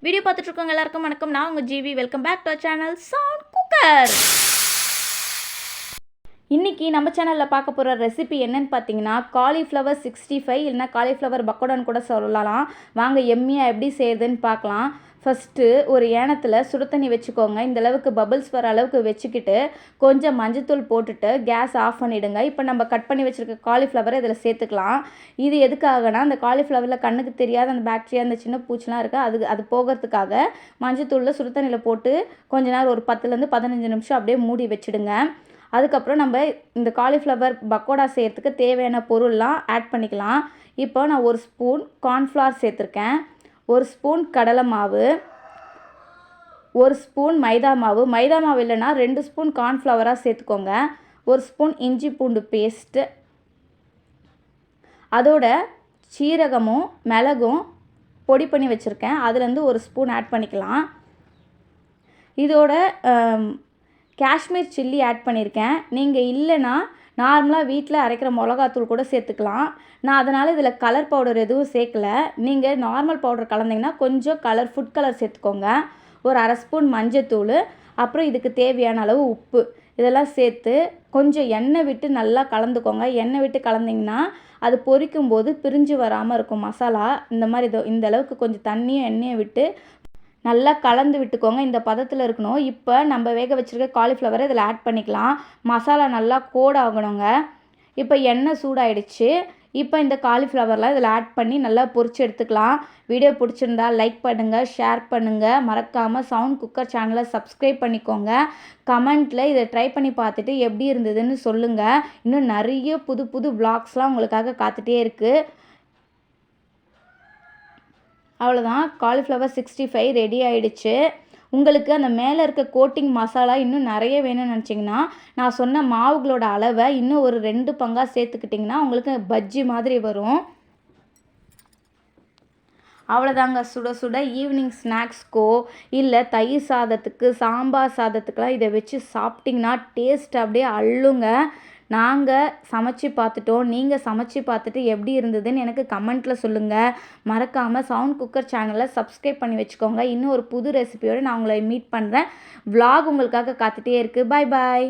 Video பார்த்துட்டு இருக்கவங்க எல்லாருக்கும் வணக்கம். நான் உங்கள் ஜிவி. Welcome back to our channel sound cooker. இன்றைக்கி நம்ம சேனலில் பார்க்க போகிற ரெசிபி என்னன்னு பார்த்தீங்கன்னா காலிஃப்ளவர் 65 இல்லைனா காலிஃப்ளவர் பக்கோடான்னு கூட சொல்லலாம். வாங்க எம்மியாக எப்படி செய்யுதுன்னு பார்க்கலாம். ஃபஸ்ட்டு ஒரு ஏனத்தில் சுடு தண்ணி வச்சுக்கோங்க. இந்தளவுக்கு பபிள்ஸ் வர அளவுக்கு வச்சுக்கிட்டு கொஞ்சம் மஞ்சத்தூள் போட்டுட்டு கேஸ் ஆஃப் பண்ணிவிடுங்க. இப்போ நம்ம கட் பண்ணி வச்சுருக்க காலிஃப்ளவரை இதில் சேர்த்துக்கலாம். இது எதுக்காகனா அந்த காலிஃப்ளவரில் கண்ணுக்கு தெரியாத அந்த பாக்டீரியா அந்த சின்ன பூச்சிலாம் இருக்குது, அது போகிறதுக்காக மஞ்சத்தூளில் சுடு தண்ணியில் போட்டு கொஞ்ச நேரம் ஒரு 10லேருந்து 15 நிமிஷம் அப்படியே மூடி வச்சுடுங்க. அதுக்கப்புறம் நம்ம இந்த காலிஃப்ளவர் பக்கோடா செய்கிறதுக்கு தேவையான பொருள்லாம் ஆட் பண்ணிக்கலாம். இப்போ நான் ஒரு ஸ்பூன் கார்ன்ஃப்ளவர் சேர்த்துருக்கேன், ஒரு ஸ்பூன் கடலை மாவு, ஒரு ஸ்பூன் மைதா மாவு. மைதா மாவு இல்லைன்னா 2 ஸ்பூன் கார்ன்ஃப்ளவராக சேர்த்துக்கோங்க. ஒரு ஸ்பூன் இஞ்சி பூண்டு பேஸ்ட்டு, அதோட சீரகமும் மிளகும் பொடி பண்ணி வச்சுருக்கேன், அதுலேருந்து ஒரு ஸ்பூன் ஆட் பண்ணிக்கலாம். இதோட காஷ்மீர் சில்லி ஆட் பண்ணியிருக்கேன். நீங்கள் இல்லைன்னா நார்மலாக வீட்டில் அரைக்கிற மிளகாத்தூள் கூட சேர்த்துக்கலாம். நான் அதனால் இதில் கலர் பவுடர் எதுவும் சேர்க்கல. நீங்கள் நார்மல் பவுடர் கலந்திங்கன்னா கொஞ்சம் ஃபுட் கலர் சேர்த்துக்கோங்க. ஒரு அரை ஸ்பூன் மஞ்சத்தூள், அப்புறம் இதுக்கு தேவையான அளவு உப்பு, இதெல்லாம் சேர்த்து கொஞ்சம் எண்ணெய் விட்டு நல்லா கலந்துக்கோங்க. எண்ணெய் விட்டு கலந்திங்கன்னா அது பொரிக்கும் போது பிரிஞ்சு வராமல் இருக்கும் மசாலா. இந்த மாதிரி இந்த அளவுக்கு கொஞ்சம் தண்ணியும் எண்ணெயை விட்டு நல்லா கலந்து விட்டுக்கோங்க. இந்த பதத்தில் இருக்கணும். இப்போ நம்ம வேக வச்சுருக்க காலிஃப்ளவரை இதில் ஆட் பண்ணிக்கலாம். மசாலா நல்லா கோட் ஆகணுங்க. இப்போ எண்ணெய் சூடாயிடுச்சு. இப்போ இந்த காலிஃப்ளவர்லாம் இதில் ஆட் பண்ணி நல்லா பொரிச்சு எடுத்துக்கலாம். வீடியோ பிடிச்சிருந்தா லைக் பண்ணுங்கள், ஷேர் பண்ணுங்கள். மறக்காமல் சவுண்ட் குக்கர் சேனலை சப்ஸ்கிரைப் பண்ணிக்கோங்க. கமெண்ட்டில் இதை ட்ரை பண்ணி பார்த்துட்டு எப்படி இருந்ததுன்னு சொல்லுங்கள். இன்னும் நிறைய புது புது விளாக்ஸ்லாம் உங்களுக்காக காத்துட்டே இருக்குது. அவ்வளோதான், காலிஃப்ளவர் 65 ரெடி ஆகிடுச்சு. உங்களுக்கு அந்த மேலே இருக்க கோட்டிங் மசாலா இன்னும் நிறைய வேணும்னு நினச்சிங்கன்னா நான் சொன்ன மாவுகளோட அளவை இன்னும் ஒரு 2 பங்காக சேர்த்துக்கிட்டிங்கன்னா உங்களுக்கு பஜ்ஜி மாதிரி வரும். அவ்வளோதாங்க, சுட சுட ஈவினிங் ஸ்நாக்ஸ்க்கோ இல்லை தயிர் சாதத்துக்கு சாம்பார் சாதத்துக்கெலாம் இதை வச்சு சாப்பிட்டிங்கன்னா டேஸ்ட் அப்படியே அள்ளுங்க. நாங்கள் சமைச்சு பார்த்துட்டோம். நீங்கள் சமைச்சு பார்த்துட்டு எப்படி இருந்ததுன்னு எனக்கு கமெண்ட்டில் சொல்லுங்கள். மறக்காமல் சவுண்ட் குக்கர் சேனலை சப்ஸ்கிரைப் பண்ணி வச்சுக்கோங்க. இன்னும் ஒரு புது ரெசிபியோடு நான் உங்களை மீட் பண்ணுறேன். vlog உங்களுக்காக காத்துட்டே இருக்குது. பாய் பாய்.